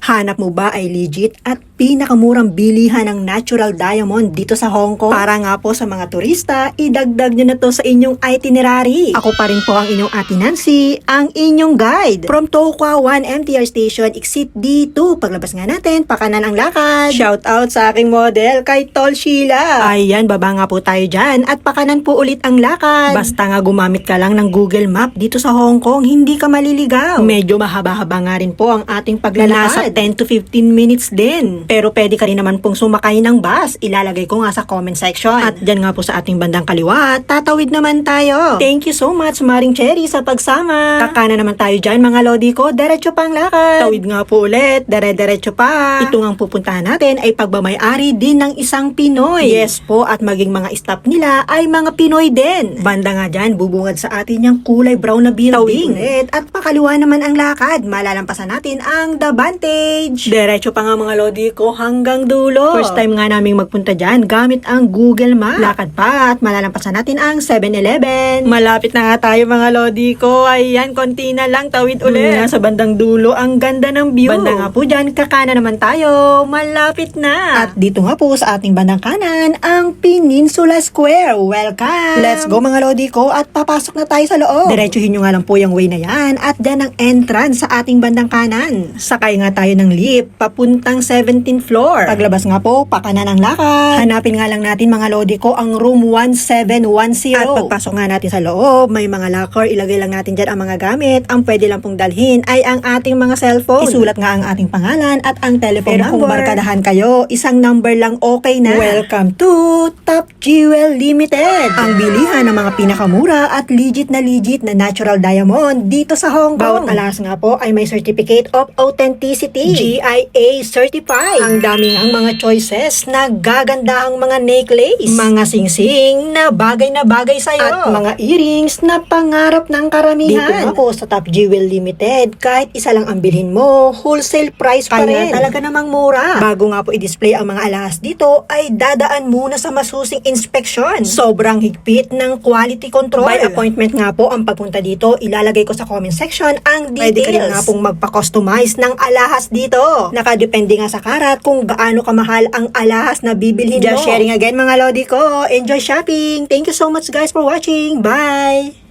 Hanap mo ba ay legit at pinakamurang bilihan ng natural diamond dito sa Hong Kong? Para nga po sa mga turista, idagdag nyo na to sa inyong itinerary. Ako pa rin po ang inyong Ate Nancy, ang inyong guide. From To Kwa Wan MTR Station, Exit D2. Paglabas nga natin, pakanan ang lakad. Shout out sa aking model, kay Tol Sheila. Ayan, baba nga po tayo dyan at pakanan po ulit ang lakad. Basta nga gumamit ka lang ng Google Map dito sa Hong Kong, hindi ka maliligaw. Medyo mahaba-haba nga rin po ang ating paglalakad. 10 to 15 minutes din. Pero pwede ka rin naman pong sumakay ng bus. Ilalagay ko nga sa comment section. At dyan nga po sa ating bandang kaliwa, tatawid naman tayo. Thank you so much, Maring Cherry, sa pagsama. Kakana naman tayo dyan, mga lodi ko. Diretso pang lakad. Tawid nga po ulit. Dire-diretso pa. Ito nga pupuntahan natin ay pagmamayari din ng isang Pinoy. Yes po, at maging mga staff nila ay mga Pinoy din. Banda nga dyan, bubungad sa atin yung kulay brown na building. Tawid ulit. At pakaliwa naman ang lakad. Malalampasan natin ang Davante. Diretso pa nga mga lodi ko hanggang dulo. First time nga naming magpunta dyan gamit ang Google Map. Lakad pa at malalampasan natin ang 7-Eleven. Malapit na nga tayo mga lodi ko. Ayan, konti na lang, tawid ulit. Sa bandang dulo, ang ganda ng view. Banda nga po dyan, kakana naman tayo. Malapit na. At dito nga po sa ating bandang kanan, ang Peninsula Square. Welcome! Let's go mga lodi ko at papasok na tayo sa loob. Diretsuhin nyo nga lang po yung way na yan at dyan ang entrance sa ating bandang kanan. Sakay nga tayo ng lift papuntang 17th floor. Paglabas nga po, pakanan ang lakad. Hanapin nga lang natin mga lodi ko ang room 1710. At pagpasok nga natin sa loob, may mga locker, ilagay lang natin dyan ang mga gamit. Ang pwede lang pong dalhin ay ang ating mga cellphone. Isulat nga ang ating pangalan at ang telephone number. Pero kung barkadahan kayo, isang number lang okay na. Welcome to Top Jewel Limited. Ang bilihan ng mga pinakamura at legit na natural diamond dito sa Hong Kong. Bawat alas nga po ay may certificate of authenticity. GIA certified. Ang daming ang mga choices na gagandahang mga necklace, mga singsing na bagay sa'yo, at mga earrings na pangarap ng karamihan. Dito nga po sa Top Jewel Limited, kahit isa lang ang bilhin mo, wholesale price pa rin. Kaya talaga namang mura. Bago nga po i-display ang mga alahas dito, ay dadaan muna sa masusing inspection. Sobrang higpit ng quality control. By appointment nga po ang pagpunta dito, ilalagay ko sa comment section ang details. Pwede ka rin nga pong magpa-customize ng alahas dito. Nakadepende nga sa karat kung gaano kamahal ang alahas na bibilhin mo. Just sharing again mga lodi ko. Enjoy shopping. Thank you so much guys for watching. Bye!